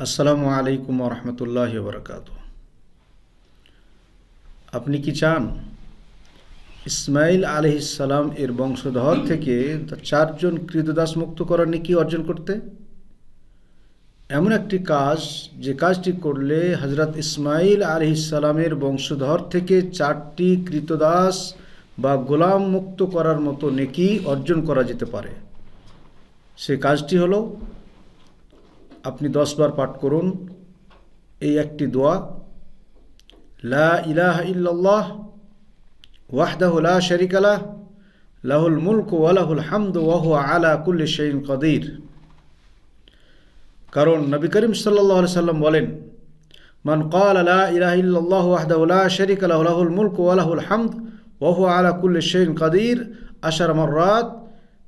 আসসালামু আলাইকুম রহমতুল্লাহি বারাকাতুহু। আপনি কি চান ইসমাইল আলাইহিসসালাম এর বংশধর থেকে 4 জন ক্রীতদাস মুক্ত করার নেকি অর্জন করতে? এমন একটি কাজ, যে কাজটি করলে হযরত ইসমাইল আলাইহিসসালামের বংশধর থেকে 4টি ক্রীতদাস বা গোলাম মুক্ত করার মতো নেকি অর্জন করা যেতে পারে। সে কাজটি হলো, আপনি 10 বার পাঠ করুন এই একটি দোয়া, লা ইলাহা ইল্লাল্লাহ ওয়াহদাহু লা শারীকা লাহ লাহুল মুলকু ওয়া লাহুল হামদু ওয়া হুয়া আলা কুল্লি শাইইন কাদির। কারণ নবী করিম সাল্লাল্লাহু আলাইহি সাল্লাম বলেন, মান ক্বালা লা ইলাহা ইল্লাল্লাহ ওয়াহদাহু লা শারীকা লাহু লাহুল মুলকু ওয়া লাহুল হামদ ওয়া হুয়া আলা কুল্লি শাইইন কাদির 10 মাররাত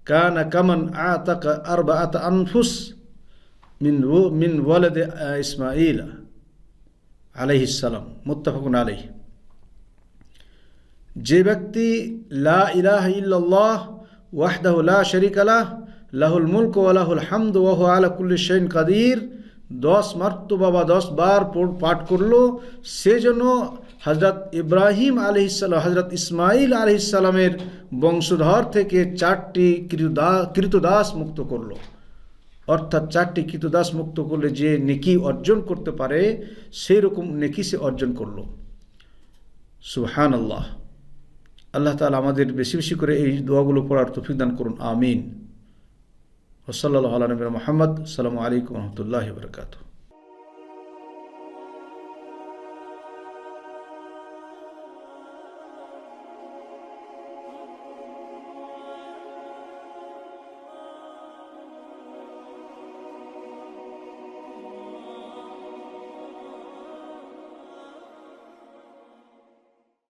কানা কামান আতাকা আরবাআত আনফুস মিন ওয়ালাদ ইসমাঈল আলাইহিস সালাম, মুত্তাফাকুন আলাইহি। যে ব্যক্তি লা ইলাহা ইল্লাল্লাহ ওয়াহদাহু লা শারীকা লাহ লাহুল মুলকু ওয়া লাহুল হামদু ওয়া হুয়া আলা কুল্লি শাইইন কাদির 10 মারতবা বা 10 বার পাঠ করলো, সে যেন হযরত ইব্রাহিম আলাইহিস সালাম, হযরত ইসমাঈল আলাইহিস সালামের বংশধর থেকে 4টি ক্রীতদাস মুক্ত করলো। অর্থাৎ 4টি ক্রীতদাস মুক্ত করলে যে নেকি অর্জন করতে পারে, সেই রকম নেকি সে অর্জন করলো। সুবহানাল্লাহ। আল্লাহ তাআলা আমাদের বেশি বেশি করে এই দোয়াগুলো পড়ার তৌফিক দান করুন, আমিন। ওয়া সাল্লাল্লাহু আলা নবিয়িনা মুহাম্মদ। আসসালামু আলাইকুম ওয়া রাহমাতুল্লাহি ওয়া বারাকাতুহু।